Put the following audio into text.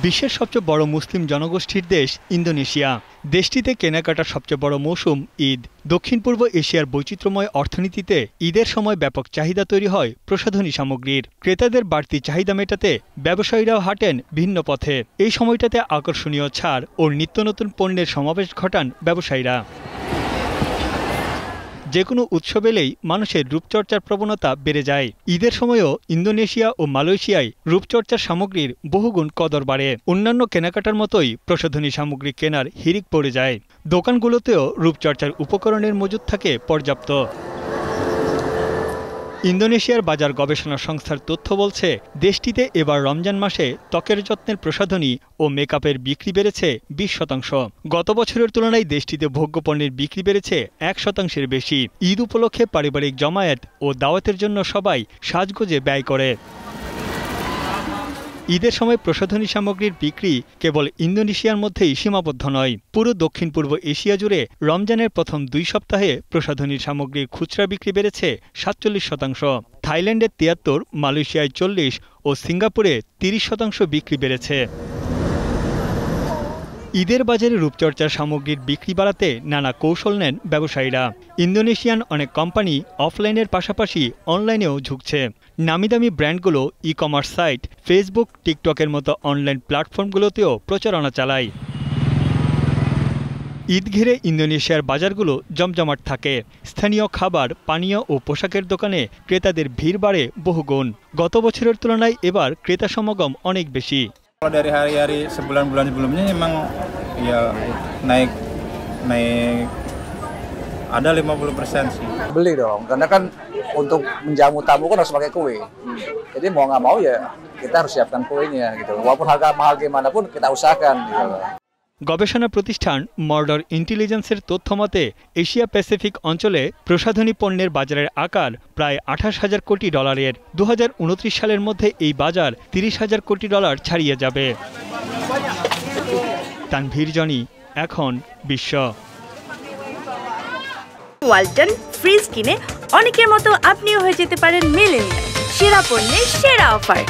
বিশ্বের সবচেয়ে বড় মুসলিম জনগোষ্ঠীর দেশ ইন্দোনেশিয়া। দেশটিতে কেনাকাটার সবচেয়ে বড় মৌসুম ঈদ। দক্ষিণ পূর্ব এশিয়ার বৈচিত্র্যময় অর্থনীতিতে ঈদের সময় ব্যাপক চাহিদা তৈরি হয় প্রসাধনী সামগ্রীর। ক্রেতাদের বাড়তি চাহিদা মেটাতে ব্যবসায়ীরাও হাঁটেন ভিন্ন পথে। এই সময়টাতে আকর্ষণীয় ছাড় ও নিত্য নতুন পণ্যের সমাবেশ ঘটান ব্যবসায়ীরা। যে কোনো উৎসব এলেই মানুষের রূপচর্চার প্রবণতা বেড়ে যায়। ঈদের সময়ও ইন্দোনেশিয়া ও মালয়েশিয়ায় রূপচর্চার সামগ্রীর বহুগুণ কদর বাড়ে। অন্যান্য কেনাকাটার মতোই প্রসাধনী সামগ্রী কেনার হিড়িক পড়ে যায়। দোকানগুলোতেও রূপচর্চার উপকরণের মজুদ থাকে পর্যাপ্ত। ইন্দোনেশিয়ার বাজার গবেষণা সংস্থার তথ্য বলছে, দেশটিতে এবার রমজান মাসে ত্বকের যত্নের প্রসাধনী ও মেকআপের বিক্রি বেড়েছে 20%। গত বছরের তুলনায় দেশটিতে ভোগ্যপণ্যের বিক্রি বেড়েছে 1%-এর বেশি। ঈদ উপলক্ষে পারিবারিক জমায়েত ও দাওয়াতের জন্য সবাই সাজগোজে ব্যয় করে। ঈদের সময় প্রসাধনী সামগ্রীর বিক্রি কেবল ইন্দোনেশিয়ার মধ্যেই সীমাবদ্ধ নয়। পুরো দক্ষিণ পূর্ব এশিয়া জুড়ে রমজানের প্রথম 2 সপ্তাহে প্রসাধনী সামগ্রীর খুচরা বিক্রি বেড়েছে 47%। থাইল্যান্ডে 73, মালয়েশিয়ায় 40 ও সিঙ্গাপুরে 30% বিক্রি বেড়েছে। ঈদের বাজারে রূপচর্চার সামগ্রীর বিক্রি বাড়াতে নানা কৌশল নেন ব্যবসায়ীরা। ইন্দোনেশিয়ান অনেক কোম্পানি অফলাইনের পাশাপাশি অনলাইনেও ঝুঁকছে। নামিদামি ব্র্যান্ডগুলো ই-কমার্স সাইট, ফেসবুক, টিকটকের মতো অনলাইন প্ল্যাটফর্মগুলোতেও প্রচারণা চালায়। ঈদ ঘিরে ইন্দোনেশিয়ার বাজারগুলো জমজমাট থাকে। স্থানীয় খাবার, পানীয় ও পোশাকের দোকানে ক্রেতাদের ভিড় বাড়ে বহুগুণ। গত বছরের তুলনায় এবার ক্রেতা সমাগম অনেক বেশি। Kalau dari hari-hari sebulan-bulan sebelumnya memang ya naik ada 50% sih. Beli dong, karena kan untuk menjamu tamu kan harus pakai kue. Jadi mau nggak mau ya kita harus siapkan kuenya gitu. Walaupun harga mahal gimana pun kita usahakan gitu. গবেষণা প্রতিষ্ঠান মর্ডর ইন্টেলিজেন্সের তথ্য মতে, Asia Pacific অঞ্চলে প্রসাধনী পণ্যের বাজারের আকার প্রায় 28,000 কোটি ডলারের। 2029 সালের মধ্যে এই বাজার 30,000 কোটি ডলার ছাড়িয়ে যাবে। তানভীর জনি, এখন বিশ্ব। ওয়ালটন ফ্রিজ কিনে অনেকের মতো আপনিও হয়ে যেতে পারেন মিলেনিয়াল। সেরা পণ্যের সেরা অফার।